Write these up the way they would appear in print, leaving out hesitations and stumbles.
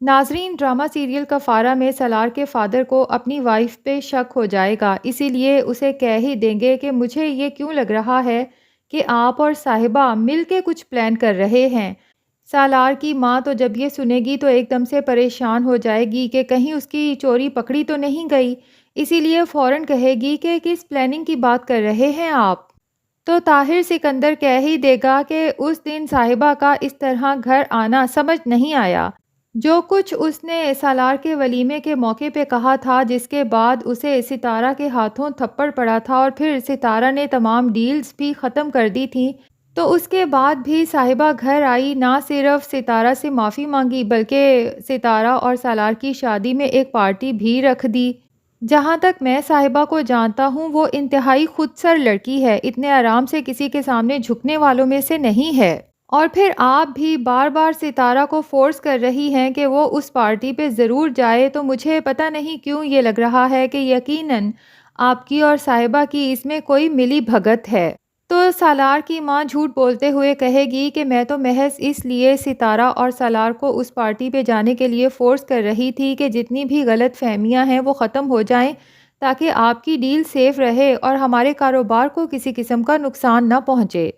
ناظرین، drama serial کفارہ میں سالار کے فادر کو اپنی وائف پہ شک ہو جائے گا، اسی لیے اسے کہہ ہی دیں گے کہ مجھے یہ کیوں لگ رہا ہے کہ آپ اور صاحبہ مل کے کچھ پلان کر رہے ہیں۔ سالار کی ماں تو جب یہ سنے گی تو ایک دم سے پریشان ہو جائے گی کہ کہیں اس کی چوری پکڑی تو نہیں گئی، اسی لیے فوراً کہے گی کہ کس پلاننگ کی بات کر رہے ہیں آپ؟ تو طاہر سکندر کہہ ہی دے گا کہ اس دن صاحبہ کا اس طرح گھر آنا سمجھ نہیں آیا۔ جو کچھ اس نے سالار کے ولیمے کے موقع پہ کہا تھا، جس کے بعد اسے ستارہ کے ہاتھوں تھپڑ پڑا تھا اور پھر ستارہ نے تمام ڈیلز بھی ختم کر دی تھی، تو اس کے بعد بھی صاحبہ گھر آئی، نہ صرف ستارہ سے معافی مانگی بلکہ ستارہ اور سالار کی شادی میں ایک پارٹی بھی رکھ دی۔ جہاں تک میں صاحبہ کو جانتا ہوں، وہ انتہائی خود سر لڑکی ہے، اتنے آرام سے کسی کے سامنے جھکنے والوں میں سے نہیں ہے۔ اور پھر آپ بھی بار بار ستارہ کو فورس کر رہی ہیں کہ وہ اس پارٹی پہ ضرور جائے، تو مجھے پتہ نہیں کیوں یہ لگ رہا ہے کہ یقیناً آپ کی اور صاحبہ کی اس میں کوئی ملی بھگت ہے۔ تو سالار کی ماں جھوٹ بولتے ہوئے کہے گی کہ میں تو محض اس لیے ستارہ اور سالار کو اس پارٹی پہ جانے کے لیے فورس کر رہی تھی کہ جتنی بھی غلط فہمیاں ہیں وہ ختم ہو جائیں، تاکہ آپ کی ڈیل سیف رہے اور ہمارے کاروبار کو کسی قسم کا نقصان نہ پہنچے۔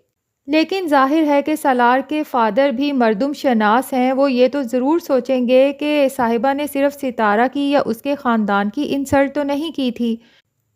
لیکن ظاہر ہے کہ سالار کے فادر بھی مردم شناس ہیں، وہ یہ تو ضرور سوچیں گے کہ صاحبہ نے صرف ستارہ کی یا اس کے خاندان کی انسلٹ تو نہیں کی تھی۔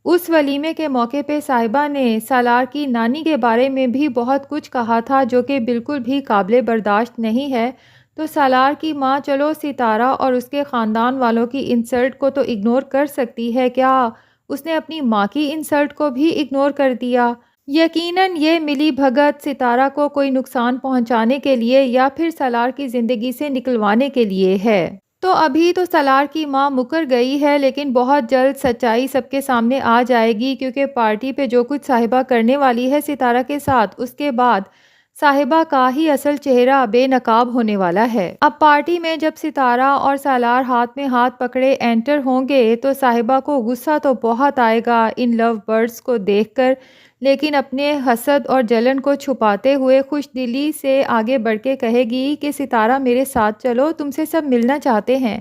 اس ولیمے کے موقع پہ صاحبہ نے سالار کی نانی کے بارے میں بھی بہت کچھ کہا تھا جو کہ بالکل بھی قابل برداشت نہیں ہے۔ تو سالار کی ماں چلو ستارہ اور اس کے خاندان والوں کی انسلٹ کو تو اگنور کر سکتی ہے، کیا اس نے اپنی ماں کی انسلٹ کو بھی اگنور کر دیا؟ یقیناً یہ ملی بھگت ستارہ کو کوئی نقصان پہنچانے کے لیے یا پھر سالار کی زندگی سے نکلوانے کے لیے ہے۔ تو ابھی تو سالار کی ماں مکر گئی ہے، لیکن بہت جلد سچائی سب کے سامنے آ جائے گی، کیونکہ پارٹی پہ جو کچھ صاحبہ کرنے والی ہے ستارہ کے ساتھ، اس کے بعد صاحبہ کا ہی اصل چہرہ بے نقاب ہونے والا ہے۔ اب پارٹی میں جب ستارہ اور سالار ہاتھ میں ہاتھ پکڑے انٹر ہوں گے تو صاحبہ کو غصہ تو بہت آئے گا ان لو برڈز کو دیکھ کر، لیکن اپنے حسد اور جلن کو چھپاتے ہوئے خوش دلی سے آگے بڑھ کے کہے گی کہ ستارہ میرے ساتھ چلو، تم سے سب ملنا چاہتے ہیں۔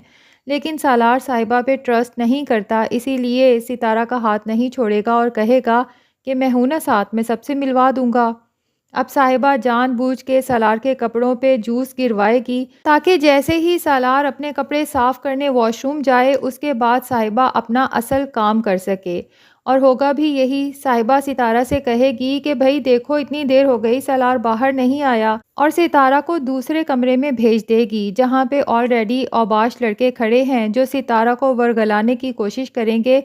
لیکن سالار صاحبہ پہ ٹرسٹ نہیں کرتا، اسی لیے ستارہ کا ہاتھ نہیں چھوڑے گا اور کہے گا کہ میں ہوں نا ساتھ، میں سب سے ملوا دوں گا۔ اب صاحبہ جان بوجھ کے سالار کے کپڑوں پہ جوس گروائے گی، تاکہ جیسے ہی سالار اپنے کپڑے صاف کرنے واش روم جائے، اس کے بعد صاحبہ اپنا اصل کام کر سکے۔ اور ہوگا بھی یہی، صاحبہ ستارہ سے کہے گی کہ بھئی دیکھو اتنی دیر ہو گئی سالار باہر نہیں آیا، اور ستارہ کو دوسرے کمرے میں بھیج دے گی جہاں پہ آلریڈی اوباش لڑکے کھڑے ہیں جو ستارہ کو ورگلانے کی کوشش کریں گے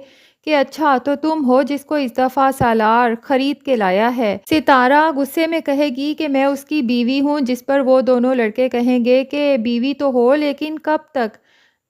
کہ اچھا تو تم ہو جس کو اس دفعہ سالار خرید کے لایا ہے۔ ستارہ غصے میں کہے گی کہ میں اس کی بیوی ہوں، جس پر وہ دونوں لڑکے کہیں گے کہ بیوی تو ہو لیکن کب تک؟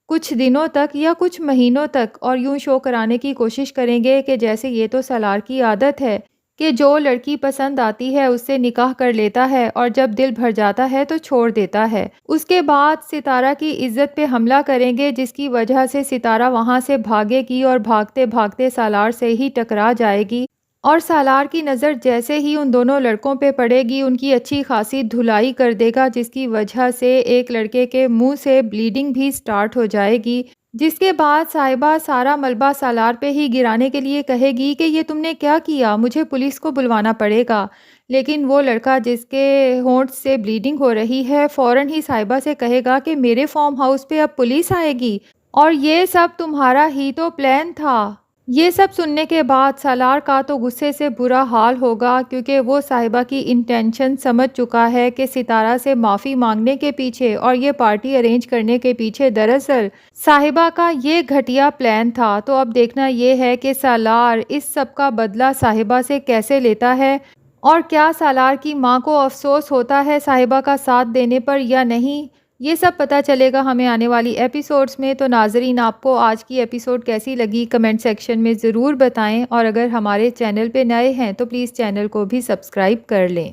کچھ دنوں تک یا کچھ مہینوں تک، اور یوں شو کرانے کی کوشش کریں گے کہ جیسے یہ تو سالار کی عادت ہے کہ جو لڑکی پسند آتی ہے اس سے نکاح کر لیتا ہے اور جب دل بھر جاتا ہے تو چھوڑ دیتا ہے۔ اس کے بعد ستارہ کی عزت پہ حملہ کریں گے، جس کی وجہ سے ستارہ وہاں سے بھاگے گی اور بھاگتے بھاگتے سالار سے ہی ٹکرا جائے گی، اور سالار کی نظر جیسے ہی ان دونوں لڑکوں پہ پڑے گی ان کی اچھی خاصی دھلائی کر دے گا، جس کی وجہ سے ایک لڑکے کے منہ سے بلیڈنگ بھی سٹارٹ ہو جائے گی، جس کے بعد صاحبہ سارا ملبہ سالار پہ ہی گرانے کے لیے کہے گی کہ یہ تم نے کیا کیا، مجھے پولیس کو بلوانا پڑے گا۔ لیکن وہ لڑکا جس کے ہونٹ سے بلیڈنگ ہو رہی ہے فوراً ہی صاحبہ سے کہے گا کہ میرے فارم ہاؤس پہ اب پولیس آئے گی اور یہ سب تمہارا ہی تو پلان تھا۔ یہ سب سننے کے بعد سالار کا تو غصے سے برا حال ہوگا، کیونکہ وہ صاحبہ کی انٹینشن سمجھ چکا ہے کہ ستارہ سے معافی مانگنے کے پیچھے اور یہ پارٹی ارینج کرنے کے پیچھے دراصل صاحبہ کا یہ گھٹیا پلان تھا۔ تو اب دیکھنا یہ ہے کہ سالار اس سب کا بدلہ صاحبہ سے کیسے لیتا ہے، اور کیا سالار کی ماں کو افسوس ہوتا ہے صاحبہ کا ساتھ دینے پر یا نہیں، یہ سب پتہ چلے گا ہمیں آنے والی ایپیسوڈز میں۔ تو ناظرین، آپ کو آج کی ایپیسوڈ کیسی لگی کمنٹ سیکشن میں ضرور بتائیں، اور اگر ہمارے چینل پہ نئے ہیں تو پلیز چینل کو بھی سبسکرائب کر لیں۔